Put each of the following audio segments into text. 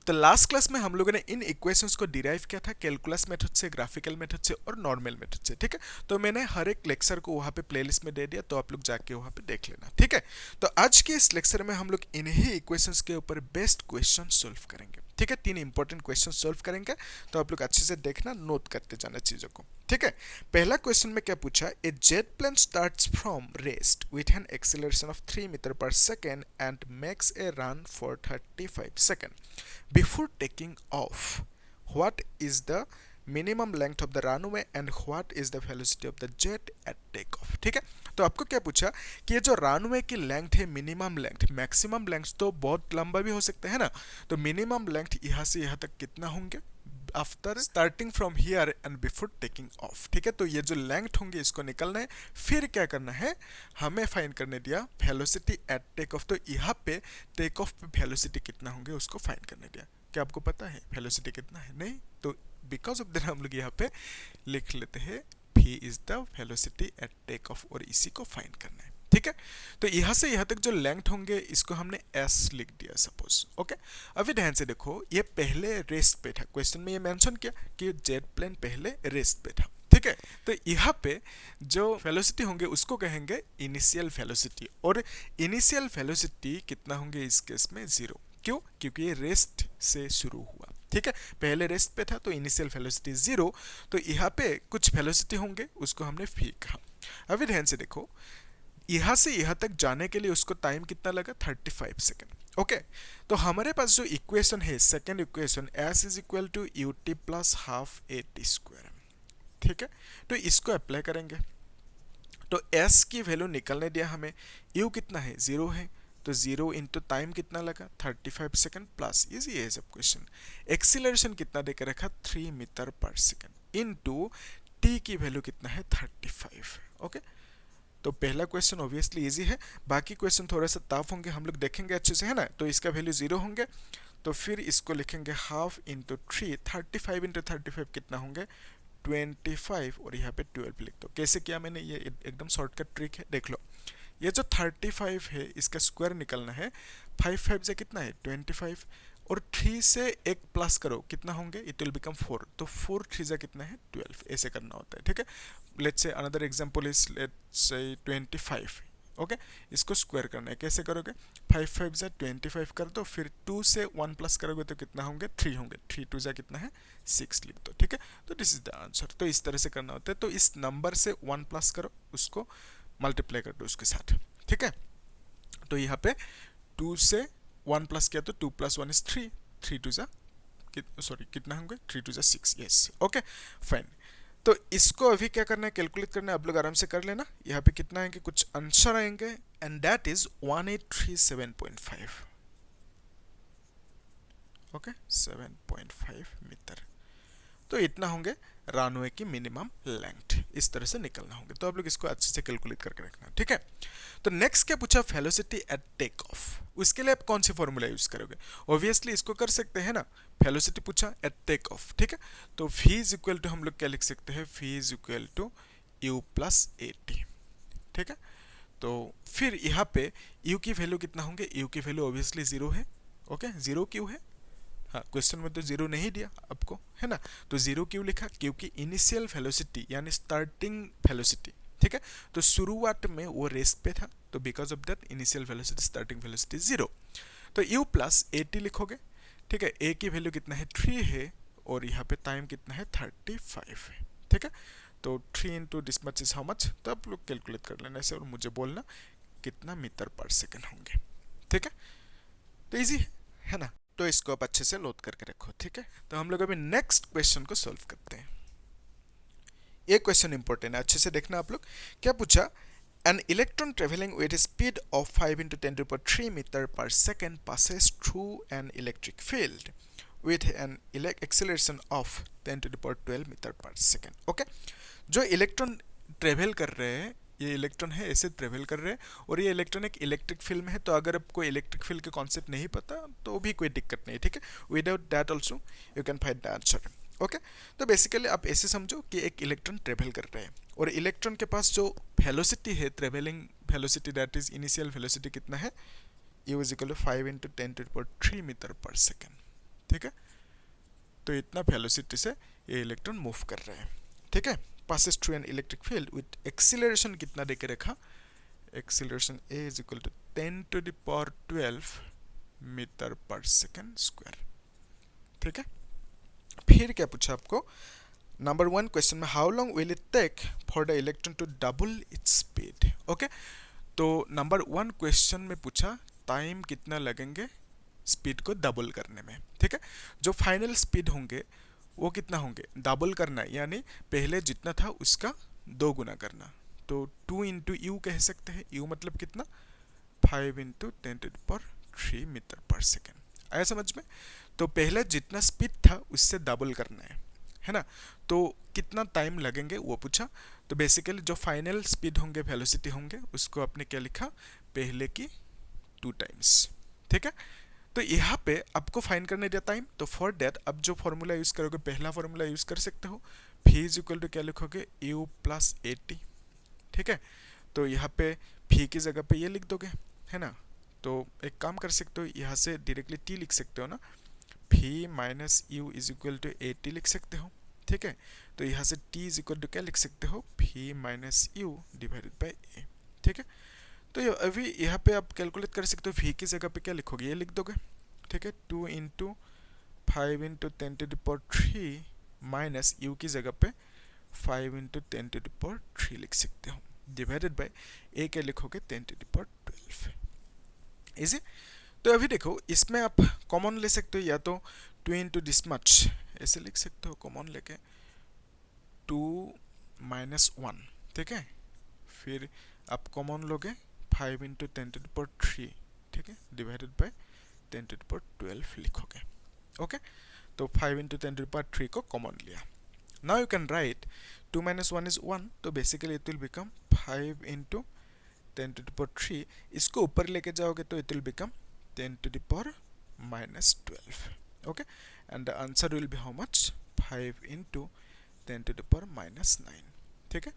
तो last class में हम लोगों ने इन इक्वेशंस को डिराइव किया था कैलकुलस मेथड से, ग्राफिकल मेथड से और नॉर्मल मेथड से, ठीक है। तो मैंने हर एक लेक्चर को वहां पे प्लेलिस्ट में दे दिया, तो आप लोग जाके वहां पे देख लेना, ठीक है। तो आज के इस लेक्चर में हम लोग इन्हीं इक्वेशंस के ऊपर बेस्ट क्वेश्चन सोल्व करेंगे, ठीक है। 3 इंपॉर्टेंट क्वेश्चन सोल्व करेंगे, तो आप लोग अच्छे से देखना, नोट करते जाना चीजों को, ठीक है। पहला क्वेश्चन में क्या पूछा, a jet plane starts from rest with an acceleration of 3 metre per second and makes a run for 35 second before taking off, what is the minimum length of the runway and what is the velocity of the jet at take off, ठीक है। तो आपको क्या पूछा कि ये जो runway की लेंथ है, मिनिमम लेंथ, मैक्सिमम लेंथ तो बहुत लंबा भी हो सकता है ना, तो मिनिमम लेंथ यहां से यहां तक कितना होंगे after starting from here and before taking of, ठीक है। तो ये जो लेंथ होंगे इसको निकालना है, फिर क्या करना है, हमें फाइंड करने दिया वेलोसिटी एट टेक ऑफ। तो यहाँ पे टेक ऑफ पे वेलोसिटी कितना होंगे उसको फाइंड करने दिया। क्या आपको पता है वेलोसिटी कितना है? नहीं, तो बिकॉज ऑफ दैट हम लोग यहाँ पे लिख लेते हैं v is the velocity at take off, और इसी को फाइंड करना है, ठीक है। तो यहां से यहां तक जो लेंथ होंगे इसको हमने s लिख दिया सपोज, ओके। अभी ध्यान से देखो, ये पहले रेस्ट पे था, क्वेश्चन में ये मेंशन किया कि जेट प्लेन पहले रेस्ट पे था, ठीक है। तो यहाँ पे जो वेलोसिटी होंगे उसको कहेंगे इनिशियल वेलोसिटी, और इनिशियल वेलोसिटी कितना होंगे इस केस में 0, क्यों? क्योंकि ये रेस्ट से शुरू हुआ, ठीक है। पहले रेस्ट पे था तो इनिशियल वेलोसिटी 0, तो यहाँ पे कुछ वेलोसिटी होंगे उसको हमने v कहा। अभी ध्यान से देखो, यहां से यहां तक जाने के लिए उसको टाइम कितना लगा, 35 सेकेंड, ओके। तो हमारे पास जो इक्वेशन है, second equation, s is equal to ut plus half at square, ठीक है। तो इसको अप्लाई करेंगे, तो s की वैल्यू निकलने दिया हमें, u कितना है, 0 है, तो 0 इंटू टाइम कितना लगा, 35 सेकेंड प्लस, इजी है सब क्वेश्चन। एक्सीलरेशन कितना देकर रखा, 3 metre per second into t की वैल्यू कितना है, 35, ओके। तो पहला क्वेश्चन ऑब्वियसली इजी है, बाकी क्वेश्चन थोड़ा सा टफ होंगे, हम लोग देखेंगे अच्छे से, है ना। तो इसका वैल्यू 0 होंगे, तो फिर इसको लिखेंगे हाफ इंटू 3, 35 इंटू 35 कितना होंगे, 25, और यहाँ पे 12 लिख दो। कैसे किया मैंने, ये एकदम शॉर्टकट ट्रिक है, देख लो। ये जो 35 है इसका स्क्वायर निकलना है, 5 5 से कितना है 25, और 3 से एक प्लस करो कितना होंगे, इट विल बिकम 4, तो 4 3 से कितना है 12, ऐसे करना होता है, ठीक है। Let's say another example is let's say 25, okay. इसको स्क्वायर करना है, कैसे करोगे, 5 5 से 25 कर दो, फिर 2 से 1 प्लस करोगे तो कितना होंगे, 3 होंगे, 3 2 से कितना है 6 लिख दो, ठीक है। तो दिस इज द आंसर। तो इस तरह से करना होता है, तो इस नंबर से 1 प्लस करो, उसको मल्टीप्लाई कर दो उसके साथ, ठीक है। तो यहाँ पे 2 से 1 प्लस किया तो 2 प्लस 1 इज 3, 3 2 जा सॉरी कितना होंगे, 3 2 जा 6, यस, ओके फाइन। तो इसको अभी क्या करना है, कैलकुलेट करना है, आप लोग आराम से कर लेना। यहाँ पे कितना आएंगे, कुछ आंसर आएंगे, and that is 1837.5, okay, 7.5 metre. तो इतना होंगे रनवे की मिनिमम लेंथ, इस तरह से निकलना होंगे। तो आप लोग इसको अच्छे से कैलकुलेट करके रखना, ठीक है। तो नेक्स्ट क्या पूछा, वेलोसिटी एट टेक ऑफ, उसके लिए आप कौन सी फॉर्मूला यूज करोगे, ऑब्वियसली इसको कर सकते हैं ना, वेलोसिटी पूछा एट टेक ऑफ, ठीक है। तो v इज इक्वल टू हम लोग क्या लिख सकते हैं, v is equal to u plus at, ठीक है। तो फिर यहाँ पे u की वैल्यू कितना होंगे, u की वैल्यू ऑब्वियसली 0 है, ओके। 0 क्यों है, हाँ क्वेश्चन में तो 0 नहीं दिया आपको, है ना। तो 0 क्यों लिखा, क्योंकि इनिशियल वेलोसिटी यानी स्टार्टिंग वेलोसिटी, ठीक है। तो शुरुआत में वो रेस्ट पे था, तो because of that initial velocity starting velocity 0। तो u प्लस at लिखोगे, ठीक है। a की वैल्यू कितना है 3 है, और यहाँ पे टाइम कितना है 35 है, ठीक है। तो 3 into this much is how much, तो आप लोग कैलकुलेट कर लेना ऐसे, और मुझे बोलना कितना मीटर पर सेकेंड होंगे, ठीक है। तो इजी है ना। तो इसको आप अच्छे से नोट करके रखो, ठीक है। तो हम लोग अभी नेक्स्ट क्वेश्चन को सॉल्व करते हैं। ये क्वेश्चन इंपॉर्टेंट है, अच्छे से देखना आप लोग। क्या पूछा, an electron traveling with a speed of 5 into 10 to the power 3 meter per second passes through an electric field with an acceleration of 10 to the power 12 meter per second, okay. जो electron travel कर रहे हैं, ये electron है ऐसे travel कर रहे हैं, और ये इलेक्ट्रॉन एक इलेक्ट्रिक फील्ड में है। तो अगर आपको इलेक्ट्रिक फील्ड के कॉन्सेप्ट नहीं पता तो भी कोई दिक्कत नहीं, ठीक है। Without that also you can find the answer, okay. तो बेसिकली आप ऐसे समझो कि एक इलेक्ट्रॉन ट्रेवल कर रहे हैं, और इलेक्ट्रॉन के पास जो वेलोसिटी है, travelling velocity, that is initial velocity कितना है, u is equal to 5 into 10 to the power 3 metre per second, ठीक है। तो इतना वेलोसिटी से ये इलेक्ट्रॉन मूव कर रहे हैं, ठीक है। Passes through an electric field with acceleration कितना देके रखा, acceleration a is equal to 10 to the power 12 metre per second square, ठीक है। फिर क्या पूछा आपको, नंबर 1 क्वेश्चन में how long will it take for the electron to double its speed, okay. तो नंबर 1 क्वेश्चन में पूछा टाइम कितना लगेंगे स्पीड को डबल करने में, ठीक है। जो फाइनल स्पीड होंगे वो कितना होंगे, डबल करना, यानी पहले जितना था उसका 2 गुना करना। तो 2 इंटू यू कह सकते हैं, यू मतलब कितना 5 into 10 to the power 3 metre per second, आया समझ में। तो पहले जितना स्पीड था उससे डबल करना है ना। तो कितना टाइम लगेंगे वो पूछा। तो बेसिकली जो फाइनल स्पीड होंगे, वेलोसिटी होंगे, उसको आपने क्या लिखा, पहले की 2 टाइम्स, ठीक है। तो यहाँ पे आपको फाइंड करने दिया टाइम, तो फॉर दैट अब जो फॉर्मूला यूज करोगे, पहला फॉर्मूला यूज कर सकते हो, v इज इक्वल टू क्या लिखोगे, u प्लस 80, ठीक है। तो यहाँ पे v की जगह पे ये लिख दोगे, है ना। तो एक काम कर सकते हो, यहाँ से डायरेक्टली t लिख सकते हो ना, v minus u is equal to 80 लिख सकते हो, ठीक है। तो यहाँ से t इज इक्वल टू क्या लिख सकते हो, v minus you divided by a, ठीक है। तो अभी यहाँ पे आप कैलकुलेट कर सकते हो, v की जगह पे क्या लिखोगे, ये लिख दोगे, ठीक है। 2 into 5 into 10 to the power 3 minus u की जगह पे 5 इंटू 10 टू द पावर 3 लिख सकते हो, डिवाइडेड बाय a क्या लिखोगे 10 टू द पावर 12, इजी। तो अभी देखो इसमें आप कॉमन ले सकते हो, या तो 2 इंटू दिस मच ऐसे लिख सकते हो कॉमन लेके, 2 माइनस 1, ठीक है। फिर आप कॉमन लोगे 5 इंटू 10 टू द पावर 3, ठीक है, divided by 10 to the power 12 लिखोगे, ओके। तो 5 इंटू 10 टू द पावर 3 को कॉमन लिया। Now you can write 2 minus 1 is 1, तो basically it will become 5 into 10 to the power 3, इसको ऊपर लेके जाओगे तो it will become 10 to the power minus 12, okay. And the answer will be how much, 5 into 10 to the power minus 9, ठीक है।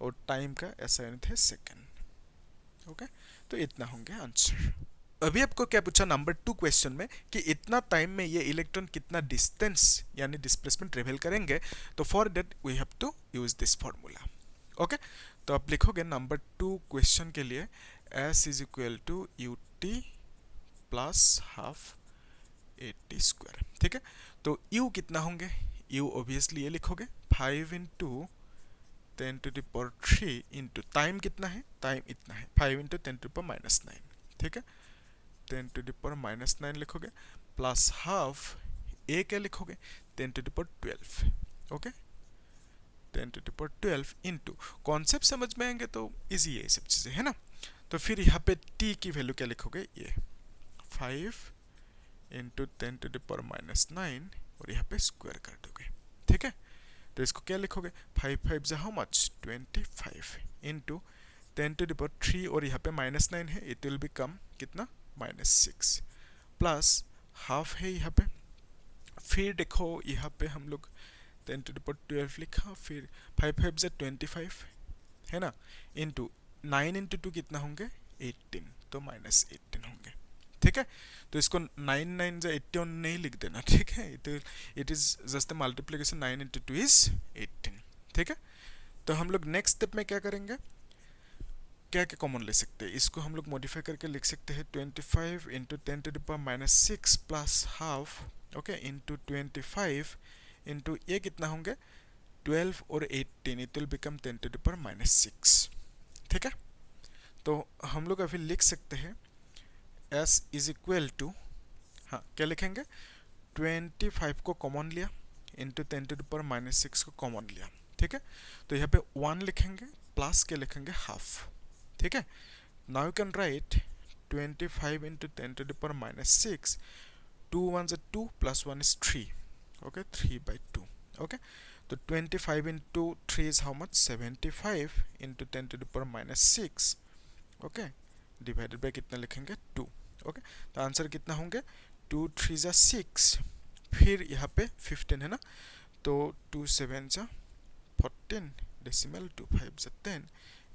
और time का ऐसा यूनिट है सेकेंड, ओके। तो इतना होंगे आंसर। अभी आपको क्या पूछा नंबर 2 क्वेश्चन में कि इतना टाइम में ये इलेक्ट्रॉन कितना डिस्टेंस यानी डिस्प्लेसमेंट ट्रेवल करेंगे, तो for that we have to use this formula, okay. तो आप लिखोगे नंबर 2 क्वेश्चन के लिए s is equal to u t plus half 80 square, ठीक है। तो u कितना होंगे, u ऑब्वियसली ये लिखोगे 5 into 10 to the power 3 into time कितना है, टाइम इतना है 5 into 10 to the power minus 9, ठीक है। 10 टू द पावर माइनस 9 लिखोगे, प्लस हाफ a क्या लिखोगे 10 to the power 12, okay. 10 to the power 12 into concept समझ में आएंगे तो इजी है ये सब चीज़ें, है ना। तो फिर यहाँ पे t की वैल्यू क्या लिखोगे, ये 5 into 10 to the power minus 9 और यहाँ पे स्क्वायर कर दोगे, ठीक है। तो इसको क्या लिखोगे, 5 5 how much 25 into 10 to the power 3 और यहाँ पे माइनस 9 है, इट विल बिकम कितना माइनस 6 प्लस हाफ है यहाँ पे। फिर देखो यहाँ पे हम लोग 10 टू द पावर 12 लिखा, फिर 5 5 25 है ना, इंटू 9 इंटू 2 कितना होंगे 18, तो माइनस 18 होंगे, ठीक है। तो इसको 9 9 जा 81 नहीं लिख देना, ठीक है। It is just the multiplication, 9 into 2 is 18, ठीक है। तो हम लोग नेक्स्ट स्टेप में क्या करेंगे, क्या क्या कॉमन ले सकते हैं, इसको हम लोग मॉडिफाई करके लिख सकते हैं 25 into 10 to the power minus 6 plus half, okay, into 25 into ये कितना होंगे 12 और 18, it will become 10 to the power minus 6, ठीक है। तो हम लोग अभी लिख सकते हैं s इज इक्वल टू, हाँ क्या लिखेंगे 25 को कॉमन लिया into 10 to the power minus 6 को कॉमन लिया, ठीक है। तो यहाँ पे 1 लिखेंगे प्लस के लिखेंगे हाफ, ठीक है। Now you can write 25 into 10 to the power minus 6, 2 1 is 2 plus 1 is 3, okay, 3 by 2, okay। तो 25 into 3 is how much 75 into 10 to the power minus 6, okay, divided by कितना लिखेंगे 2, ओके। तो आंसर कितना होंगे 2 3 जा 6, फिर यहाँ पे 15 है ना, तो 2 7 जा 14 डेसिमल, 2 5 जा 10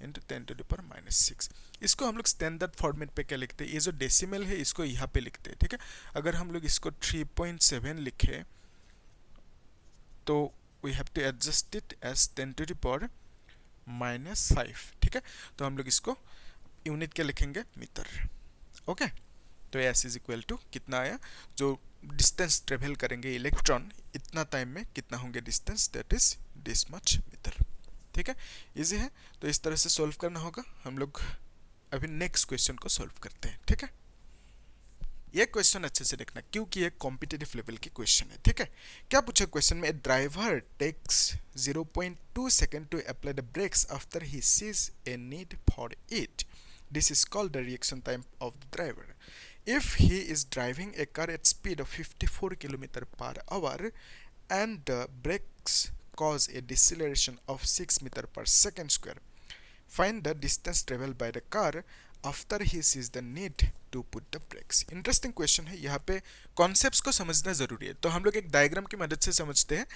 इंटू 10⁻⁻6। इसको हम लोग स्टैंडर्ड फॉर्मेट पे क्या लिखते हैं, ये जो डेसिमल है इसको यहाँ पे लिखते हैं, ठीक है। अगर हम लोग इसको 3.7 लिखे तो we have to adjust it as 10⁻⁻5, ठीक है। तो हम लोग इसको यूनिट क्या लिखेंगे, मीटर, ओके। तो एस इज इक्वल टू कितना आया, जो डिस्टेंस ट्रेवल करेंगे इलेक्ट्रॉन इतना टाइम में कितना होंगे distance, that is this much metre, ठीक है। इजी है, तो इस तरह से सॉल्व करना होगा। हम लोग अभी नेक्स्ट क्वेश्चन को सॉल्व करते हैं, ठीक है। ये क्वेश्चन अच्छे से देखना क्योंकि ये कॉम्पिटिटिव लेवल की क्वेश्चन है, ठीक है। क्या पूछा क्वेश्चन में, driver takes 0.2 second to apply the brakes after he sees a need for it, this is called the reaction time of the driver. If he is driving a car at speed of 54 km/h and the brakes cause a deceleration of 6 meter per second square, find the distance traveled by the car after he sees the need to put the brakes। Interesting question है, यहाँ पे concepts को समझना जरूरी है। तो हम लोग एक डायग्राम की मदद से समझते हैं।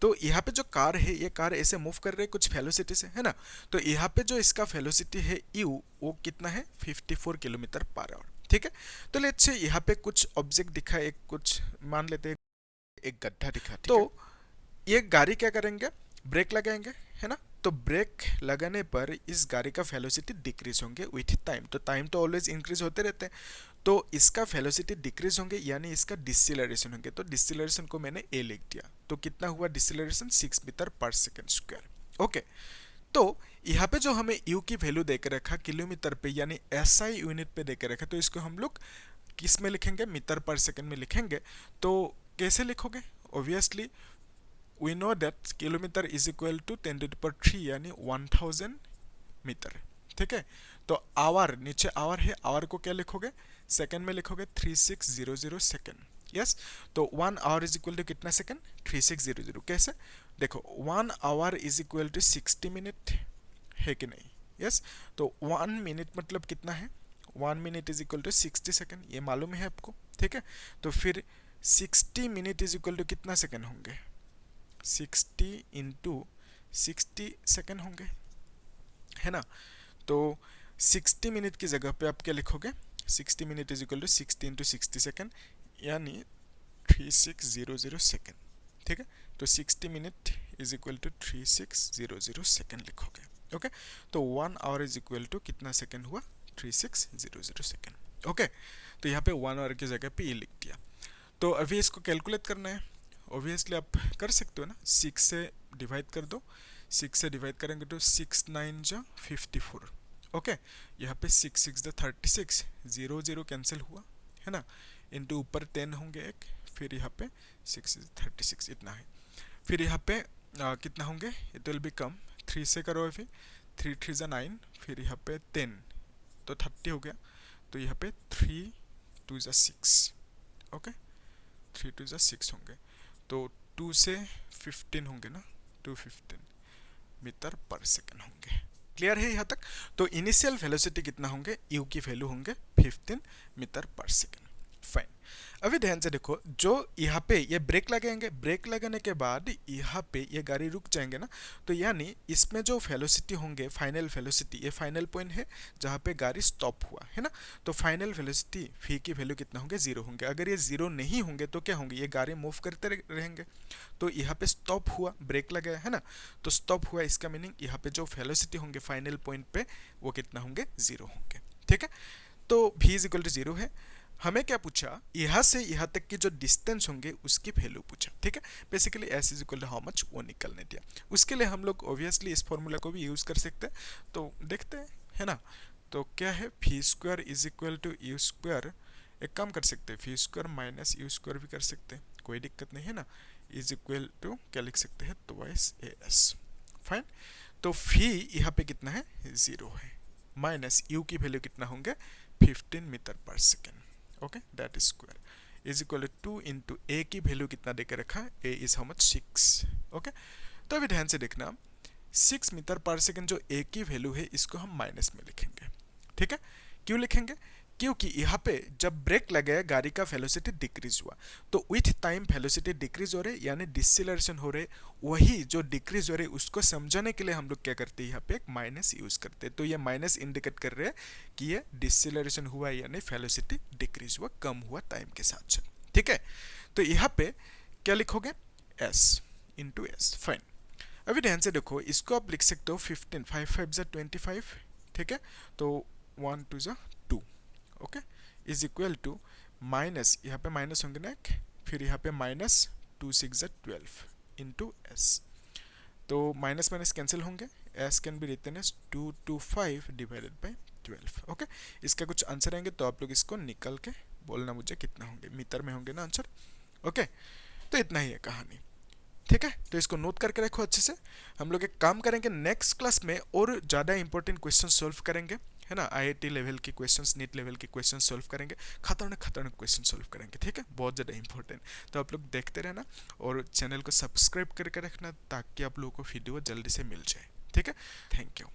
तो यहाँ पे जो कार है, ये कार ऐसे मूव कर रही है कुछ वेलोसिटी से, है ना। तो यहाँ पे जो इसका वेलोसिटी है u, वो कितना है 54 km/h, ठीक है। तो लेट्स से यहाँ पे कुछ ऑब्जेक्ट दिखा, एक कुछ मान लेते हैं एक गड्ढा दिखा, तो ये गाड़ी क्या करेंगे, ब्रेक लगाएंगे, है ना। तो ब्रेक लगाने पर इस गाड़ी का वेलोसिटी डिक्रीज होंगे विथ टाइम। तो टाइम तो ऑलवेज इंक्रीज होते रहते हैं, तो इसका वेलोसिटी डिक्रीज होंगे यानी इसका डिसेलरेशन होंगे। तो डिसेलरेशन को मैंने ए लिख दिया, तो कितना हुआ deceleration 6 metre per second square, okay. तो यहाँ पे जो हमें u की वैल्यू देकर रखा किलोमीटर पे यानी SI यूनिट पे देकर रखा, तो इसको हम लोग किस में लिखेंगे, मीटर पर सेकंड में लिखेंगे। तो कैसे लिखोगे, obviously we know that kilometre is equal to 10⁻³ यानी 1000 मीटर, ठीक है। तो आवर, नीचे आवर है, आवर को क्या लिखोगे, सेकंड में लिखोगे 3600 सेकंड, यस। तो 1 आवर इज इक्वल टू कितना सेकंड, 3600। कैसे, देखो 1 hour is equal to 60 minute है कि नहीं, यस। तो 1 मिनट मतलब कितना है, 1 minute is equal to 60 second, ये मालूम है आपको, ठीक है। तो फिर 60 मिनट इज इक्वल टू कितना सेकंड होंगे, 60 इंटू 60 सेकंड होंगे, है ना। तो 60 मिनट की जगह पे आप क्या लिखोगे, 60 minute is equal to 60 into 60 second यानी 3600 सेकंड, ठीक है। तो 60 minute is equal to 3600 second लिखोगे, ओके। तो 1 आवर इज इक्वल टू कितना सेकंड हुआ, 3600 सेकंड, ओके। तो यहाँ पे 1 आवर की जगह पे ये लिख दिया। तो अभी इसको कैलकुलेट करना है, ऑब्वियसली आप कर सकते हो ना, 6 से डिवाइड कर दो, 6 से डिवाइड करेंगे तो 6 9 जा 54, ओके। यहाँ पे 6 6 जा 36, 0 0 कैंसिल हुआ, है ना। इनटू ऊपर 10 होंगे एक, फिर यहाँ पे 6 36 इतना है। फिर यहाँ पे कितना होंगे, इट विल बिकम 3 से करो अभी, 3 3 जा 9, फिर यहाँ पे 10 तो 30 हो गया। तो यहाँ पे 3 2 जा 6, ओके, 3 2 जा 6 होंगे। तो 2 से 15 होंगे ना, 215 मीटर पर सेकंड होंगे। क्लियर है यहाँ तक। तो इनिशियल वेलोसिटी कितना होंगे, u की वैल्यू होंगे 15 मीटर पर सेकंड, फाइन। अभी ध्यान से देखो, जो यहाँ पे ये ब्रेक लगाएंगे, ब्रेक लगाने के बाद यहाँ पे ये गाड़ी रुक जाएंगे ना, तो यानी इसमें जो वेलोसिटी होंगे, फाइनल वेलोसिटी, ये फाइनल पॉइंट है जहाँ पे गाड़ी स्टॉप हुआ, है ना। तो फाइनल वेलोसिटी v की वैल्यू कितना होंगे, 0 होंगे। अगर ये 0 नहीं होंगे तो क्या होंगे, ये गाड़ी मूव करते रहेंगे। तो यहाँ पे स्टॉप हुआ, ब्रेक लगाया, है ना, तो स्टॉप हुआ, इसका मीनिंग यहाँ पे जो वेलोसिटी होंगे फाइनल पॉइंट पे वो कितना होंगे, 0 होंगे, ठीक है। तो v इज इक्वल टू 0 है। हमें क्या पूछा, यहाँ से यहाँ तक की जो डिस्टेंस होंगे उसकी वैल्यू पूछा, ठीक है। Basically s is equal to how much वो निकलने दिया। उसके लिए हम लोग ऑब्वियसली इस फॉर्मूला को भी यूज कर सकते हैं, तो देखते हैं, है ना। तो क्या है, v square is equal to u square, एक काम कर सकते हैं, v square minus u square भी कर सकते हैं, कोई दिक्कत नहीं है ना। इज इक्वल टू क्या लिख सकते हैं, ट्वाइस as, फाइन। तो v यहाँ पे कितना है, 0 है, माइनस u की वैल्यू कितना होंगे, 15 metre per second, okay, that is square is equal to 2 into a की वैल्यू कितना देकर रखा, a is how much 6, okay. तो अभी ध्यान से देखना, 6 मीटर पर सेकेंड जो ए की वैल्यू है इसको हम माइनस में लिखेंगे, ठीक है। क्यों लिखेंगे, क्योंकि यहाँ पे जब ब्रेक लगाया गाड़ी का वेलोसिटी डिक्रीज हुआ, तो विथ टाइम वेलोसिटी डिक्रीज हो रहे यानी डिसेलरेशन हो रहे, वही जो डिक्रीज हो रहे उसको समझाने के लिए हम लोग क्या करते हैं यहाँ पे एक माइनस यूज करते हैं। तो ये माइनस इंडिकेट कर रहे हैं कि ये डिसेलरेशन हुआ यानी वेलोसिटी डिक्रीज हुआ, कम हुआ टाइम के साथ साथ, ठीक है। तो यहाँ पे क्या लिखोगे, एस इंटू एस, फाइन। अभी ध्यान से देखो, इसको आप लिख सकते हो 15, 5 5 जा 25, ठीक है। तो 1 2 जा 2, okay, is equal to minus, यहाँ पे माइनस होंगे ना एक, फिर यहाँ पे माइनस 2 6 जा 12 इंटू एस। तो माइनस माइनस कैंसिल होंगे, s can be written as 225 divided by 12, okay. इसका कुछ आंसर आएंगे तो आप लोग इसको निकल के बोलना मुझे कितना होंगे, मीटर में होंगे ना आंसर, ओके। तो इतना ही है कहानी, ठीक है। तो इसको नोट करके रखो अच्छे से। हम लोग एक काम करेंगे, नेक्स्ट क्लास में और ज़्यादा इंपॉर्टेंट क्वेश्चन सॉल्व करेंगे, है ना। आईआईटी लेवल के क्वेश्चंस, नीट लेवल के क्वेश्चन सॉल्व करेंगे, खतरनाक खतरनाक क्वेश्चन सॉल्व करेंगे, ठीक है, बहुत ज़्यादा इंपॉर्टेंट। तो आप लोग देखते रहना और चैनल को सब्सक्राइब करके रखना ताकि आप लोगों को वीडियो जल्दी से मिल जाए, ठीक है। Thank you.